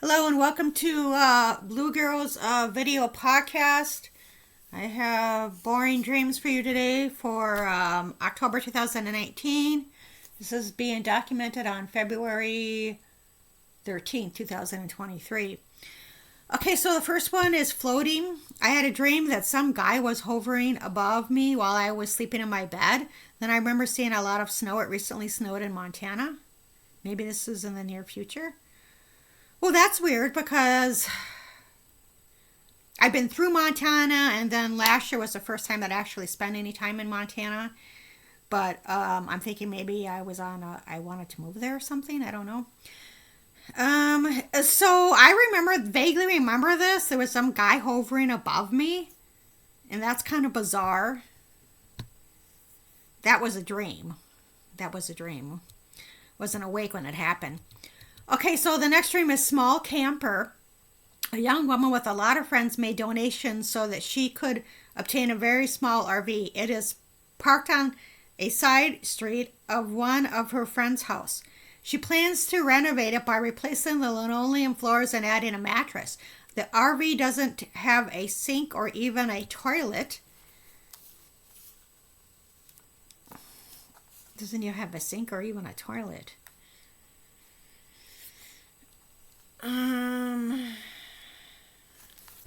Hello and welcome to Blue Girls Video Podcast. I have boring dreams for you today for October 2019. This is being documented on February 13th, 2023. Okay, so the first one is floating. I had a dream that some guy was hovering above me while I was sleeping in my bed. Then I remember seeing a lot of snow. It recently snowed in Montana. Maybe this is in the near future. Well, that's weird because I've been through Montana, and then last year was the first time that I actually spent any time in Montana. But I'm thinking maybe I wanted to move there or something. I don't know. So I vaguely remember this. There was some guy hovering above me, and that's kind of bizarre. That was a dream. Wasn't awake when it happened. Okay, so the next dream is small camper. A young woman with a lot of friends made donations so that she could obtain a very small RV. It is parked on a side street of one of her friend's house. She plans to renovate it by replacing the linoleum floors and adding a mattress. The RV doesn't have a sink or even a toilet. Doesn't even have a sink or even a toilet.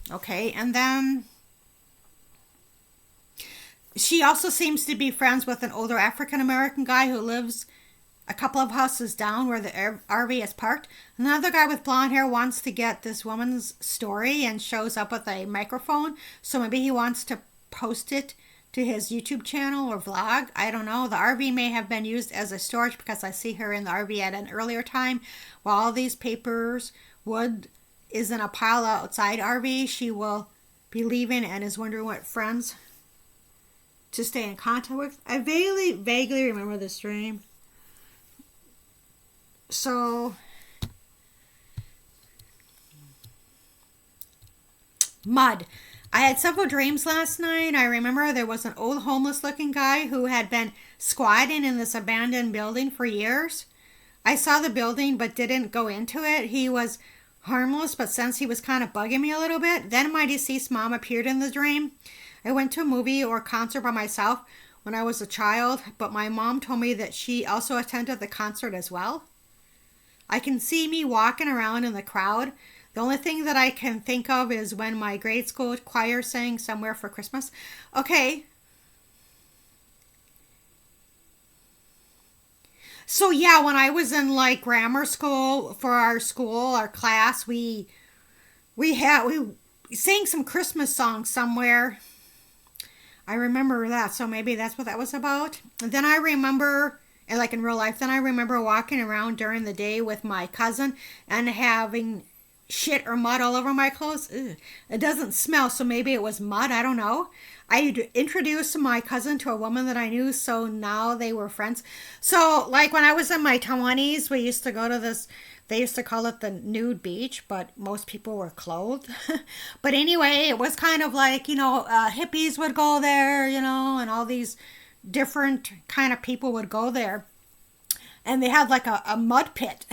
Okay, and then she also seems to be friends with an older African American guy who lives a couple of houses down where the RV is parked. Another guy with blonde hair wants to get this woman's story and shows up with a microphone, so maybe he wants to post it to his YouTube channel or vlog. I don't know. The RV may have been used as a storage because I see her in the RV at an earlier time. While all these papers, wood is in a pile outside RV, she will be leaving and is wondering what friends to stay in contact with. I vaguely remember this dream. So, mud. I had several dreams last night. I remember there was an old homeless looking guy who had been squatting in this abandoned building for years. I saw the building but didn't go into it. He was harmless, but since he was kind of bugging me a little bit, then my deceased mom appeared in the dream. I went to a movie or concert by myself when I was a child, but my mom told me that she also attended the concert as well. I can see me walking around in the crowd. The only thing that I can think of is when my grade school choir sang Somewhere for Christmas. Okay. So yeah, when I was in like grammar school for our class, we sang some Christmas songs somewhere. I remember that, so maybe that's what that was about. And then I remember, and like in real life, then I remember walking around during the day with my cousin and having shit or mud all over my clothes. Ugh. It doesn't smell, so maybe it was mud. I don't know. I introduced my cousin to a woman that I knew, so now they were friends. So, like when I was in my 20s, we used to go to this, they used to call it the nude beach, but most people were clothed. But anyway, it was kind of like, hippies would go there, and all these different kind of people would go there. And they had like a mud pit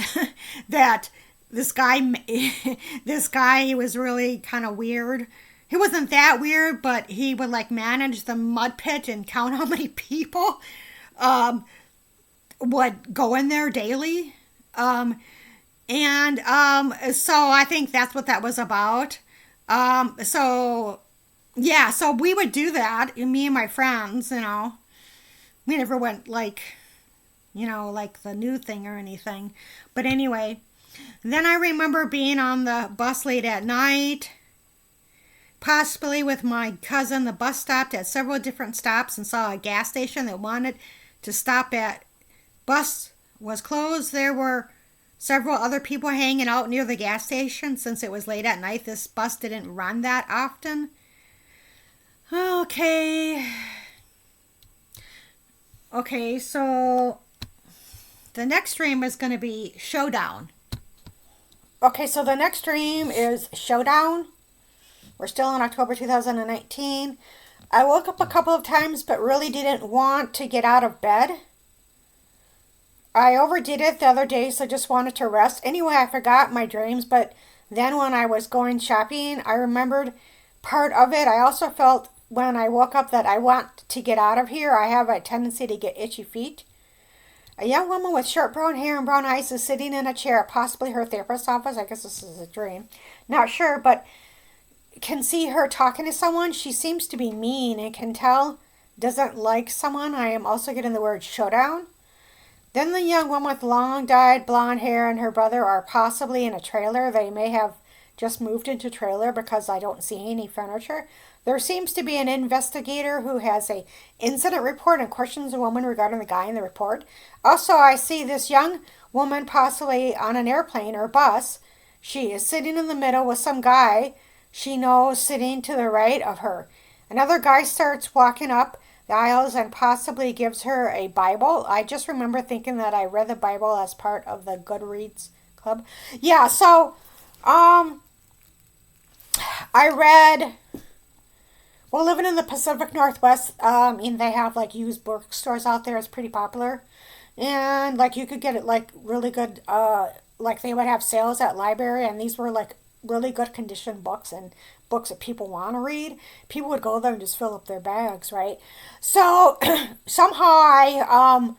that this guy, he was really kind of weird. He wasn't that weird, but he would like manage the mud pit and count how many people would go in there daily. So I think that's what that was about. So we would do that, me and my friends, We never went like the new thing or anything. But anyway, then I remember being on the bus late at night, possibly with my cousin. The bus stopped at several different stops and saw a gas station that wanted to stop at. Bus was closed. There were several other people hanging out near the gas station since it was late at night. This bus didn't run that often. Okay, so the next dream is going to be Showdown. Okay, so the next dream is Showdown. We're still in October 2019. I woke up a couple of times but really didn't want to get out of bed. I overdid it the other day, so just wanted to rest. Anyway, I forgot my dreams, but Then when I was going shopping, I remembered part of it. I also felt when I woke up that I want to get out of here. I have a tendency to get itchy feet. A young woman with short brown hair and brown eyes is sitting in a chair at possibly her therapist's office. I guess this is a dream. Not sure, but can see her talking to someone. She seems to be mean and can tell doesn't like someone. I am also getting the word showdown. Then the young woman with long dyed blonde hair and her brother are possibly in a trailer. They may have just moved into trailer because I don't see any furniture. There seems to be an investigator who has a incident report and questions a woman regarding the guy in the report. Also, I see this young woman possibly on an airplane or bus. She is sitting in the middle with some guy she knows sitting to the right of her. Another guy starts walking up the aisles and possibly gives her a Bible. I just remember thinking that I read the Bible as part of the Goodreads club. Yeah, so I read, well, living in the Pacific Northwest, and they have like used bookstores out there. It's pretty popular. And like you could get it like really good, like they would have sales at library, and these were like really good condition books and books that people want to read. People would go there and just fill up their bags, right? So somehow I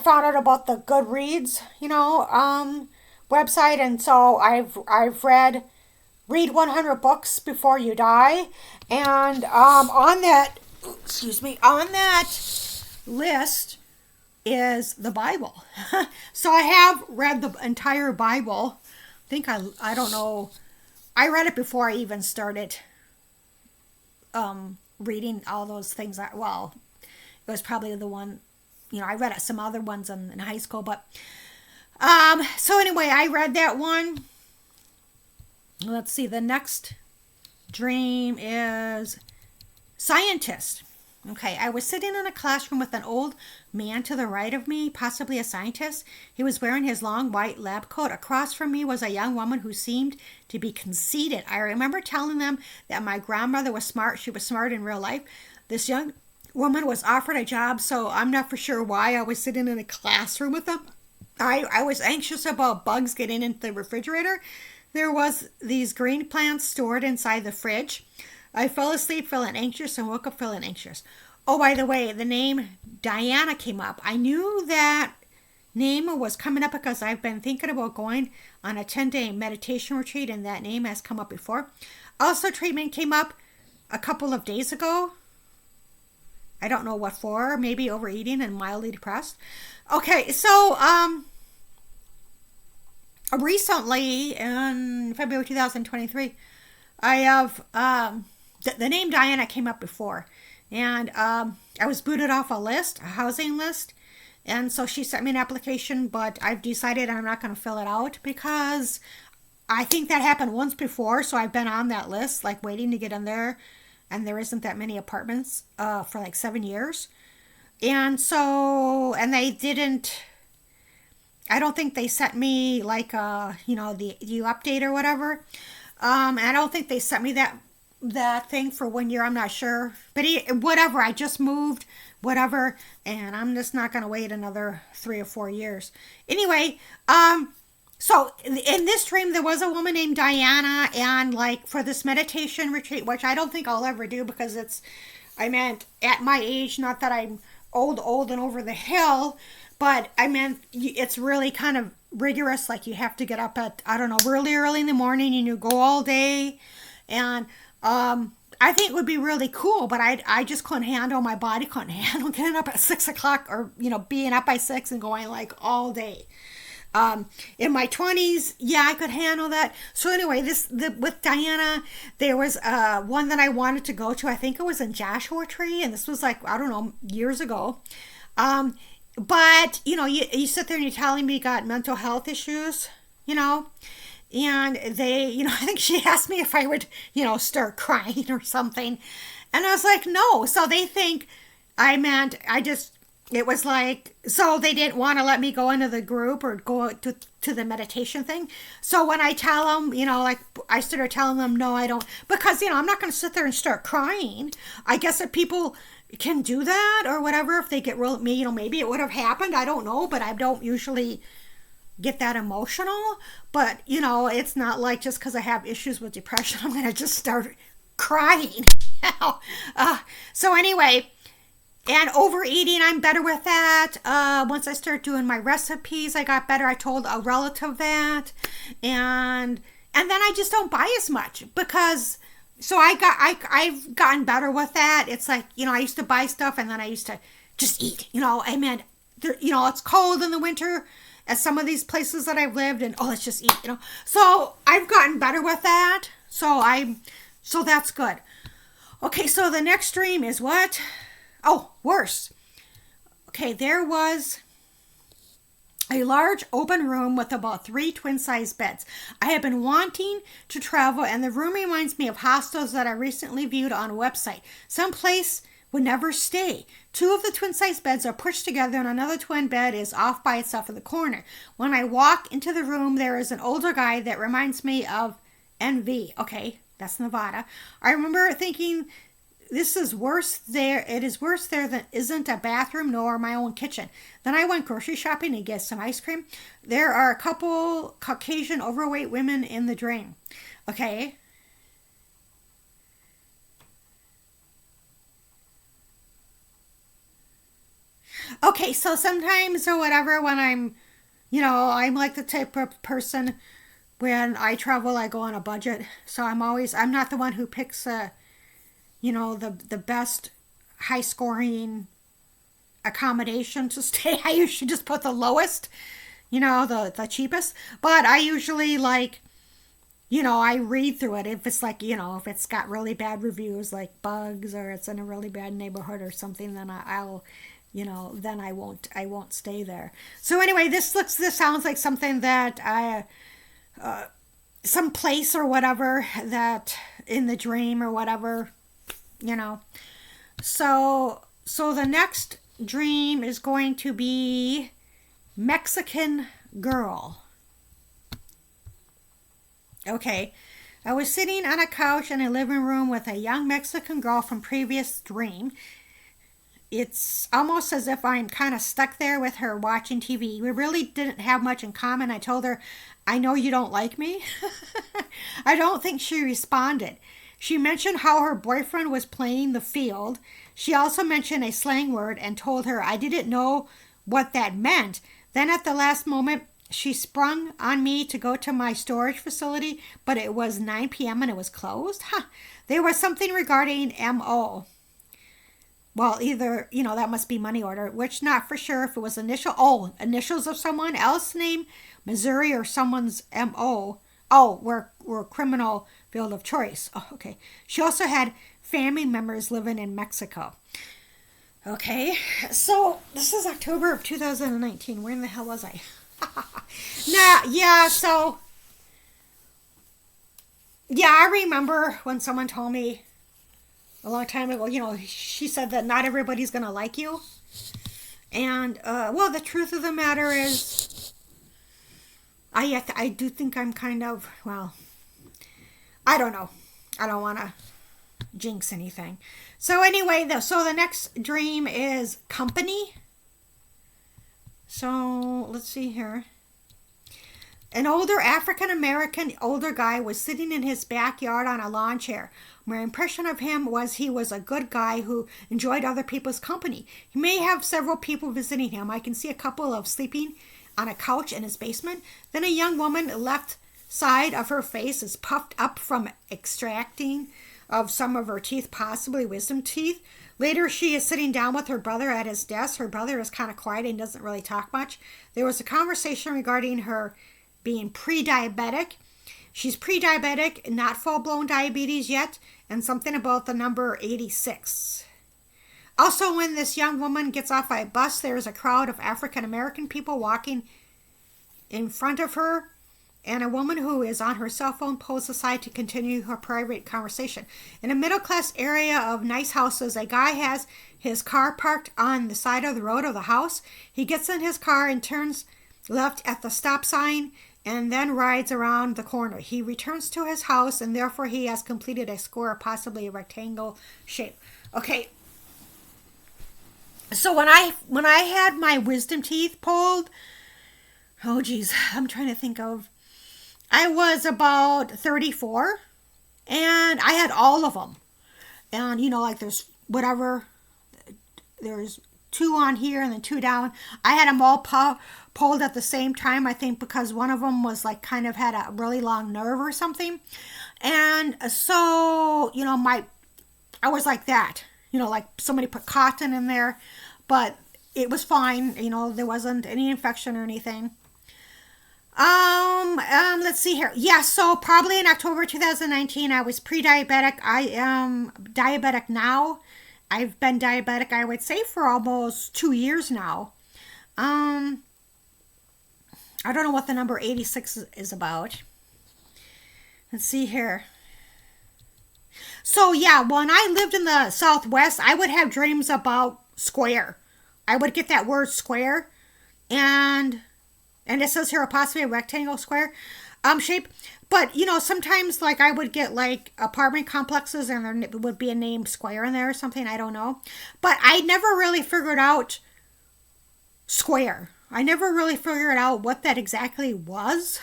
found out about the Goodreads, website, and so I've read 100 books before you die, and on that list is the Bible. So I have read the entire Bible. I don't know. I read it before I even started reading all those things. It was probably the one, I read some other ones in high school, but so anyway, I read that one. Let's see, the next dream is scientist. Okay, I was sitting in a classroom with an old man to the right of me, possibly a scientist. He was wearing his long white lab coat. Across from me was a young woman who seemed to be conceited. I remember telling them that my grandmother was smart. She was smart in real life. This young woman was offered a job, so I'm not for sure why I was sitting in a classroom with them. I was anxious about bugs getting into the refrigerator. There was these green plants stored inside the fridge. I fell asleep feeling anxious and woke up feeling anxious. Oh, by the way, the name Diana came up. I knew that name was coming up because I've been thinking about going on a 10-day meditation retreat, and that name has come up before. Also, treatment came up a couple of days ago. I don't know what for. Maybe overeating and mildly depressed. Okay, so recently in February 2023, I have the name Diana came up before, and I was booted off a housing list, and so she sent me an application, but I've decided I'm not going to fill it out because I think that happened once before, so I've been on that list, like waiting to get in there, and there isn't that many apartments for like 7 years, and they didn't. I don't think they sent me like the you update or whatever. I don't think they sent me that thing for 1 year. I'm not sure, but whatever. I just moved, whatever, and I'm just not gonna wait another 3 or 4 years. Anyway, so in this dream there was a woman named Diana, and like for this meditation retreat, which I don't think I'll ever do because I meant at my age, not that I'm old and over the hill, but I meant it's really kind of rigorous. Like you have to get up at, I don't know, really early in the morning, and you go all day. And I think it would be really cool, but I just couldn't handle, my body couldn't handle getting up at 6 o'clock or, being up by 6 and going like all day. In my 20s, yeah, I could handle that. So anyway, with Diana, there was one that I wanted to go to. I think it was in Joshua Tree, and this was like, I don't know, years ago. But, you sit there and you're telling me you got mental health issues, and they, I think she asked me if I would, start crying or something. And I was like, no. So they think it was like, so they didn't want to let me go into the group or go to the meditation thing. So when I tell them, I started telling them, no, I don't, because, I'm not going to sit there and start crying. I guess if people can do that or whatever, if they get real, maybe it would have happened. I don't know, but I don't usually get that emotional, but you know, it's not like just because I have issues with depression, I'm going to just start crying. So anyway, and overeating, I'm better with that. Once I started doing my recipes, I got better. I told a relative that, and then I just don't buy as much because. So I've gotten better with that. It's like, you know, I used to buy stuff and then I used to just eat. You know, I mean, you know, it's cold in the winter at some of these places that I've lived, and let's just eat. You know, so I've gotten better with that. So that's good. Okay, so the next dream is what? Oh, worse. Okay, there was a large open room with about 3 twin-sized beds. I have been wanting to travel, and the room reminds me of hostels that I recently viewed on a website. Some place would never stay. 2 of the twin-sized beds are pushed together, and another twin bed is off by itself in the corner. When I walk into the room, there is an older guy that reminds me of NV. Okay, that's Nevada. I remember thinking, this is worse there. It is worse there than isn't a bathroom nor my own kitchen. Then I went grocery shopping to get some ice cream. There are a couple Caucasian overweight women in the drain. Okay. Okay, so sometimes or whatever when I'm, you know, I'm like the type of person when I travel, I go on a budget. So I'm not the one who picks you know, the best high scoring accommodation to stay. I usually just put the lowest, you know, the cheapest. But I usually like, you know, I read through it. If it's like, you know, if it's got really bad reviews like bugs or it's in a really bad neighborhood or something, then I'll you know, then I won't stay there. So anyway, this sounds like something that some place or whatever that in the dream or whatever, you know. So the next dream is going to be Mexican girl. Okay. I was sitting on a couch in a living room with a young Mexican girl from previous dream. It's almost as if I'm kind of stuck there with her watching TV. We really didn't have much in common. I told her, I know you don't like me. I don't think she responded. She mentioned how her boyfriend was playing the field. She also mentioned a slang word and told her I didn't know what that meant. Then at the last moment, she sprung on me to go to my storage facility, but it was 9 p.m. and it was closed. There was something regarding MO. Well, either, you know, that must be money order, which not for sure if it was initials of someone else's name, Missouri, or someone's MO. Oh, we're criminal field of choice. Oh, okay. She also had family members living in Mexico. Okay, so this is October of 2019. Where in the hell was I? So I remember when someone told me a long time ago, you know, she said that not everybody's going to like you. And, well, the truth of the matter is, I do think I'm kind of, well, I don't know. I don't want to jinx anything. So anyway, so the next dream is company. So let's see here. An older African-American older guy was sitting in his backyard on a lawn chair. My impression of him was he was a good guy who enjoyed other people's company. He may have several people visiting him. I can see a couple of sleeping on a couch in his basement. Then a young woman, left side of her face is puffed up from extracting of some of her teeth, possibly wisdom teeth. Later, she is sitting down with her brother at his desk. Her brother is kind of quiet and doesn't really talk much. There was a conversation regarding her being pre-diabetic. She's pre-diabetic, not full-blown diabetes yet, and something about the number 86. Also, when this young woman gets off a bus, there is a crowd of African-American people walking in front of her, and a woman who is on her cell phone pulls aside to continue her private conversation. In a middle-class area of nice houses, a guy has his car parked on the side of the road of the house. He gets in his car and turns left at the stop sign and then rides around the corner. He returns to his house, and therefore he has completed a square, possibly a rectangle shape. Okay. So when I had my wisdom teeth pulled, Oh, geez. I'm trying to think of. I was about 34 and I had all of them. And, like there's whatever, there's two on here and then two down. I had them all pulled at the same time, I think, because one of them was like kind of had a really long nerve or something. And so, I was like that, like somebody put cotton in there, but it was fine. There wasn't any infection or anything. Let's see here. Yeah, so probably in October 2019, I was pre-diabetic. I am diabetic now. I've been diabetic, I would say, for almost 2 years now. I don't know what the number 86 is about. Let's see here. So yeah, when I lived in the Southwest, I would have dreams about square. I would get that word square, and it says here possibly a rectangle square shape. But sometimes like I would get like apartment complexes and there would be a name square in there or something. I don't know. But I never really figured out square. I never really figured out what that exactly was.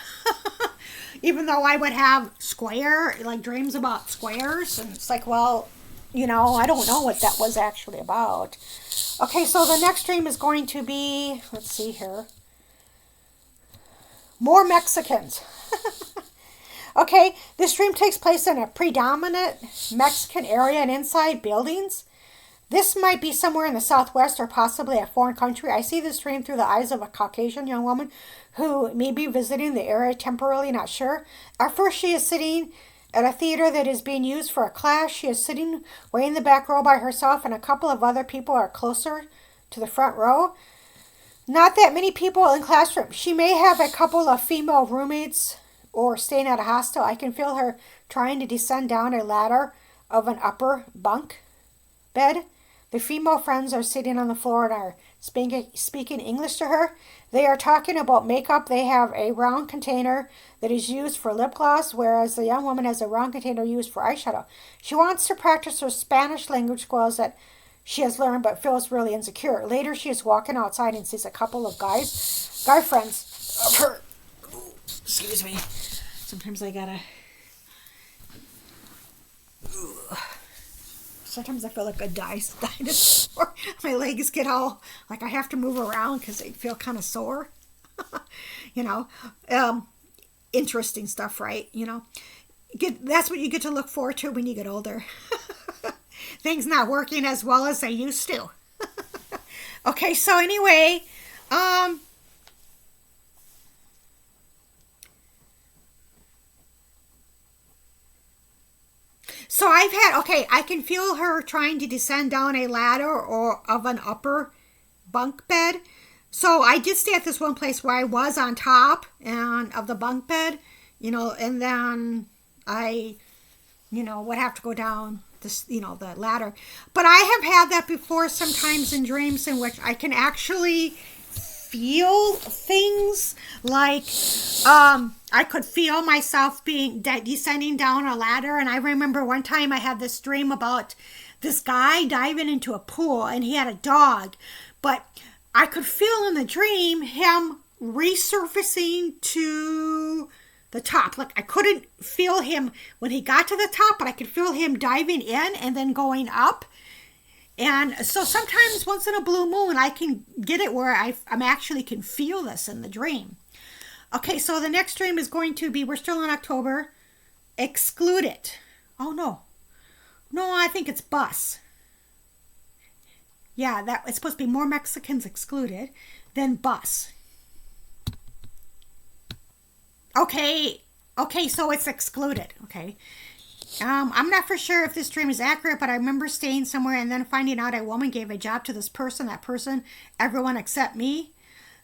Even though I would have square, like dreams about squares. And it's like, well, I don't know what that was actually about. Okay, so the next dream is going to be, let's see here. More Mexicans. Okay, this dream takes place in a predominant Mexican area and inside buildings. This might be somewhere in the Southwest or possibly a foreign country. I see this dream through the eyes of a Caucasian young woman who may be visiting the area temporarily, not sure. At first, she is sitting at a theater that is being used for a class. She is sitting way in the back row by herself, and a couple of other people are closer to the front row. Not that many people in classroom. She may have a couple of female roommates or staying at a hostel. I can feel her trying to descend down a ladder of an upper bunk bed. The female friends are sitting on the floor and are speaking English to her. They are talking about makeup. They have a round container that is used for lip gloss, whereas the young woman has a round container used for eyeshadow. She wants to practice her Spanish language skills that she has learned but feels really insecure. Later, she is walking outside and sees a couple of guy friends of her. Ooh, excuse me. Sometimes I gotta... Ooh. Sometimes I feel like a dinosaur. My legs get all, like I have to move around because they feel kind of sore. Interesting stuff, right? That's what you get to look forward to when you get older. Things not working as well as they used to. Okay, so anyway, so I can feel her trying to descend down a ladder or of an upper bunk bed. So I did stay at this one place where I was on top and of the bunk bed, and then I, would have to go down this, the ladder. But I have had that before sometimes in dreams in which I can actually feel things like I could feel myself being descending down a ladder. And I remember one time I had this dream about this guy diving into a pool and he had a dog, but I could feel in the dream him resurfacing to the top. Like I couldn't feel him when he got to the top, but I could feel him diving in and then going up. And so sometimes once in a blue moon, I can get it where I'm actually can feel this in the dream. Okay, so the next dream is going to be, we're still in October, excluded. Oh, no. No, I think it's bus. Yeah, it's supposed to be more Mexicans excluded than bus. Okay, so it's excluded. Okay. I'm not for sure if this dream is accurate, but I remember staying somewhere and then finding out a woman gave a job to this person. That person, everyone except me.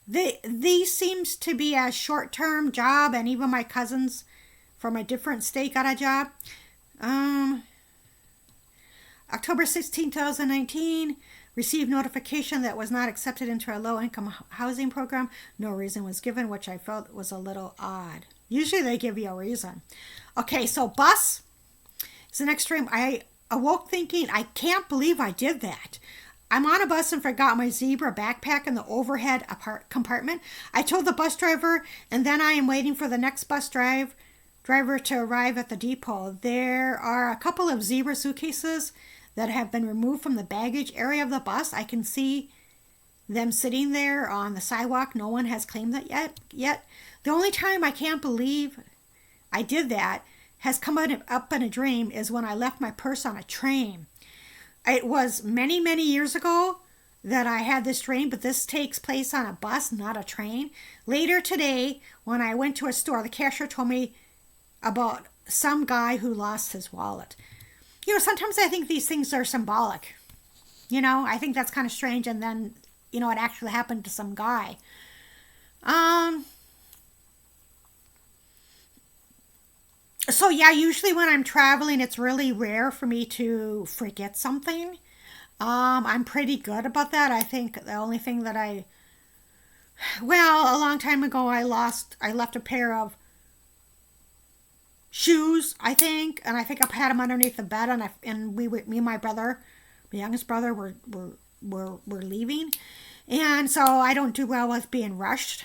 These seems to be a short-term job, and even my cousins from a different state got a job. October 16, 2019, received notification that was not accepted into a low-income housing program. No reason was given, which I felt was a little odd. Usually they give you a reason. Okay, so bus. The next dream, I awoke thinking, I can't believe I did that. I'm on a bus and forgot my zebra backpack in the overhead compartment. I told the bus driver, and then I am waiting for the next driver to arrive at the depot. There are a couple of zebra suitcases that have been removed from the baggage area of the bus. I can see them sitting there on the sidewalk. No one has claimed that yet. The only time I can't believe I did that has come up in a dream is when I left my purse on a train. It was many, many years ago that I had this dream, but this takes place on a bus, not a train. Later today, when I went to a store, the cashier told me about some guy who lost his wallet. Sometimes I think these things are symbolic. I think that's kind of strange, and then, it actually happened to some guy. So yeah, usually when I'm traveling, it's really rare for me to forget something. I'm pretty good about that. I think the only thing that a long time ago, I left a pair of shoes, I think, and I think I had them underneath the bed, and me and my brother, my youngest brother, were leaving, and so I don't do well with being rushed.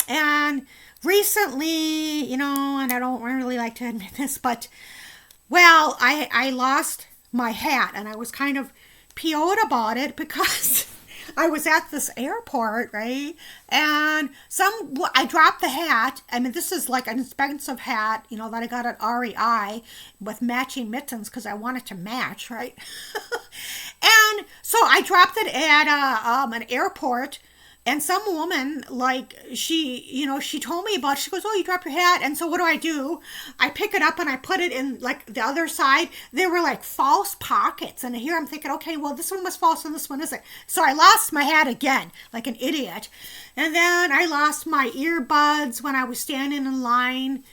And recently, and I don't really like to admit this, but, I lost my hat, and I was kind of PO'd about it because I was at this airport, right? And I dropped the hat. I mean, this is like an expensive hat, that I got at REI with matching mittens because I wanted to match, right? And so I dropped it at an airport. And some woman, she told me about it. She goes, "Oh, you dropped your hat." And so what do? I pick it up and I put it in, the other side. There were, false pockets. And here I'm thinking, okay, well, this one was false and this one isn't. So I lost my hat again, like an idiot. And then I lost my earbuds when I was standing in line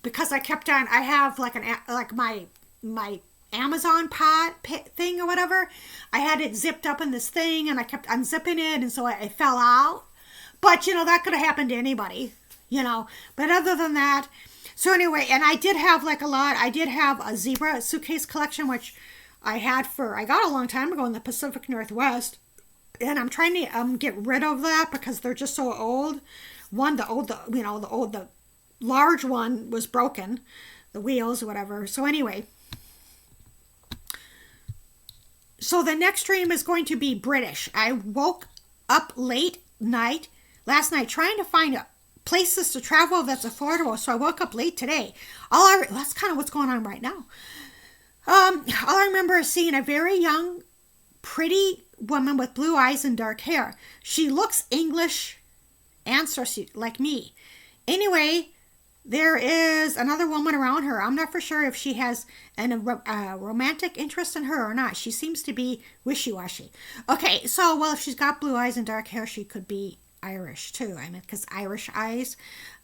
because I have, my Amazon thing or whatever. I had it zipped up in this thing and I kept unzipping it, and so I fell out. But that could have happened to anybody, but other than that. So anyway, and I did have I did have a zebra suitcase collection, which I got a long time ago in the Pacific Northwest, and I'm trying to get rid of that because they're just so old. The large one was broken, the wheels or whatever. So anyway, so the next dream is going to be British. I woke up last night trying to find places to travel that's affordable. So I woke up late today. That's kind of what's going on right now. All I remember is seeing a very young, pretty woman with blue eyes and dark hair. She looks English ancestry like me. Anyway, there is another woman around her. I'm not for sure if she has a romantic interest in her or not. She seems to be wishy-washy. Okay, so, if she's got blue eyes and dark hair, she could be Irish too. I mean, because Irish eyes.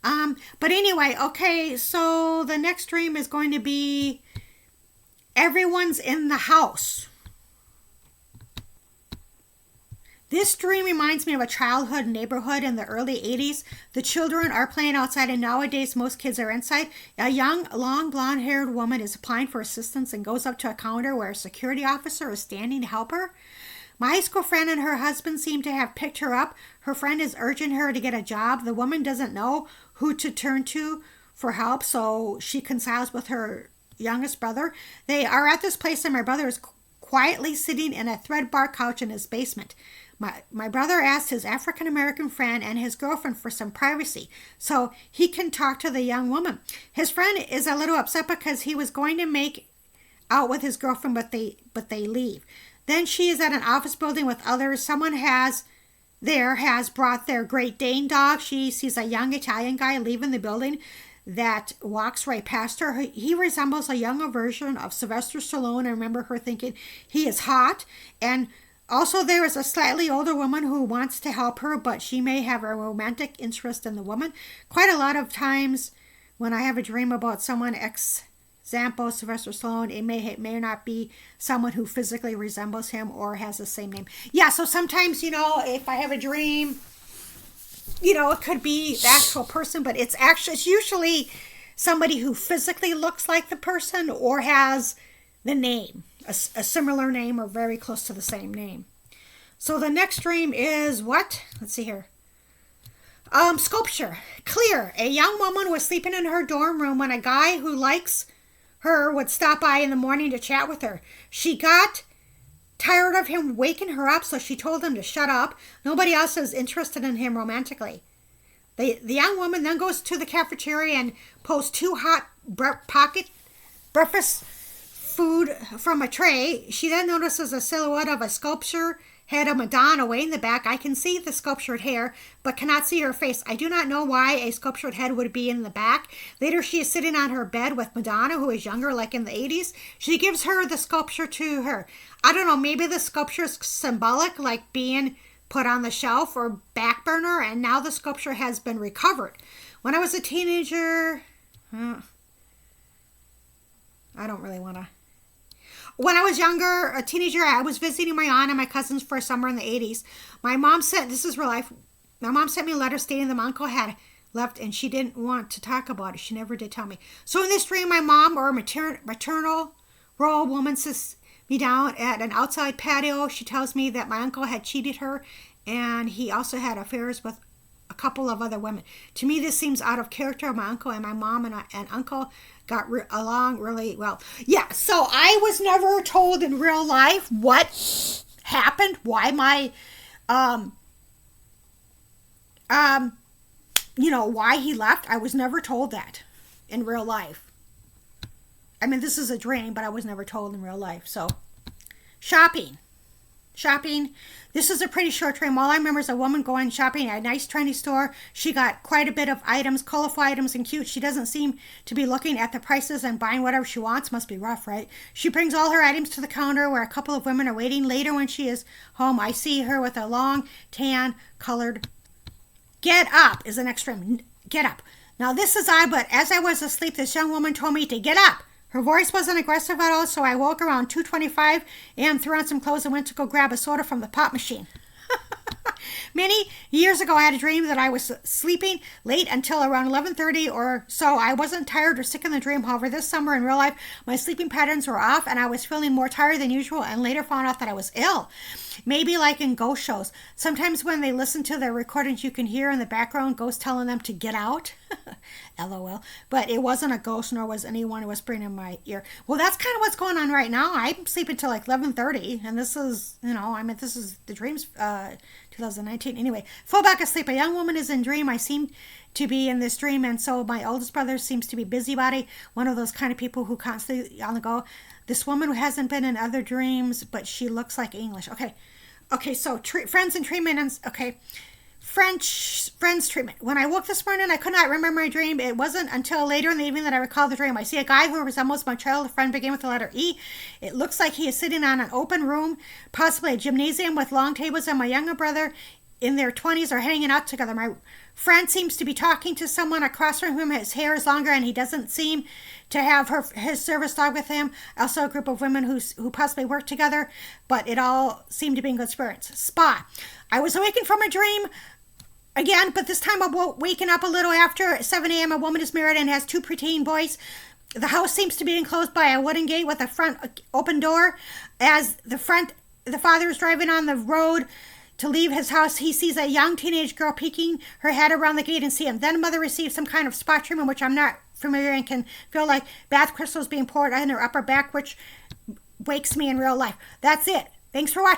But anyway, okay, so the next dream is going to be everyone's in the house. This dream reminds me of a childhood neighborhood in the early 80s. The children are playing outside, and nowadays most kids are inside. A young, long, blonde-haired woman is applying for assistance and goes up to a counter where a security officer is standing to help her. My high school friend and her husband seem to have picked her up. Her friend is urging her to get a job. The woman doesn't know who to turn to for help, so she consults with her youngest brother. They are at this place, and my brother is quietly sitting in a thread bar couch in his basement. My brother asked his African-American friend and his girlfriend for some privacy so he can talk to the young woman. His friend is a little upset because he was going to make out with his girlfriend, but they leave. Then she is at an office building with others. Someone has brought their Great Dane dog. She sees a young Italian guy leaving the building that walks right past her. He resembles a younger version of Sylvester Stallone. I remember her thinking he is hot. And also, there is a slightly older woman who wants to help her, but she may have a romantic interest in the woman. Quite a lot of times when I have a dream about someone, example, Sylvester Stallone, it may not be someone who physically resembles him or has the same name. Yeah, so sometimes, if I have a dream, it could be the actual person, but it's usually somebody who physically looks like the person or has the name. A similar name or very close to the same name. So the next dream is what? Let's see here. Sculpture. Clear. A young woman was sleeping in her dorm room when a guy who likes her would stop by in the morning to chat with her. She got tired of him waking her up, so she told him to shut up. Nobody else is interested in him romantically. The young woman then goes to the cafeteria and pulls two hot pocket breakfast food from a tray. She then notices a silhouette of a sculpture head of Madonna way in the back. I can see the sculptured hair, but cannot see her face. I do not know why a sculptured head would be in the back. Later, she is sitting on her bed with Madonna, who is younger, like in the 80s. She gives her the sculpture to her. I don't know, maybe the sculpture is symbolic, like being put on the shelf or back burner, and now the sculpture has been recovered. When I was a teenager, I don't really want to. When I was younger, a teenager, I was visiting my aunt and my cousins for a summer in the 80s. My mom sent, this is real life, my mom sent me a letter stating that my uncle had left and she didn't want to talk about it. She never did tell me. So in this dream, my mom, or maternal role woman, sits me down at an outside patio. She tells me that my uncle had cheated her and he also had affairs with a couple of other women. To me, this seems out of character. My uncle and my mom and uncle got along really well. Yeah, so I was never told in real life what happened, why my, why he left. I was never told that in real life. I mean, this is a dream, but I was never told in real life. So, shopping. This is a pretty short dream. All I remember is a woman going shopping at a nice trendy store. She got quite a bit of items, colorful items and cute. She doesn't seem to be looking at the prices and buying whatever she wants. Must be rough, right? She brings all her items to the counter where a couple of women are waiting. Later when she is home, I see her with a long tan colored. Get up is the next dream. Get up. Now this is odd, but as I was asleep, this young woman told me to get up. Her voice wasn't aggressive at all, so I woke around 2:25 a.m., threw on some clothes, and went to go grab a soda from the pop machine. Many years ago, I had a dream that I was sleeping late until around 11:30 or so. I wasn't tired or sick in the dream. However, this summer in real life, my sleeping patterns were off, and I was feeling more tired than usual, and later found out that I was ill. Maybe like in ghost shows. Sometimes when they listen to their recordings, you can hear in the background ghosts telling them to get out. LOL. But it wasn't a ghost, nor was anyone whispering in my ear. Well, that's kind of what's going on right now. I'm sleeping till like 11:30, and this is, this is the dreams, 2019. Anyway, fall back asleep. A young woman is in dream. I seem to be in this dream, and so my oldest brother seems to be busybody, one of those kind of people who constantly on the go. This woman who hasn't been in other dreams, but she looks like English. Okay, so friends and treatment. Friends treatment. When I woke this morning, I could not remember my dream. It wasn't until later in the evening that I recalled the dream. I see a guy who resembles my childhood friend, beginning with the letter E. It looks like he is sitting on an open room, possibly a gymnasium with long tables, and my younger brother in their 20s are hanging out together. My friend seems to be talking to someone across from him. His hair is longer and he doesn't seem to have his service dog with him. Also a group of women who possibly work together, but it all seemed to be in good spirits. Spa. I was awakened from a dream again, but this time I'm waking up a little after 7 a.m. A woman is married and has two preteen boys. The house seems to be enclosed by a wooden gate with a front open door. As the father is driving on the road to leave his house, he sees a young teenage girl peeking her head around the gate and see him. Then mother receives some kind of spot treatment, which I'm not familiar, and can feel like bath crystals being poured on her upper back, which wakes me in real life. That's it. Thanks for watching.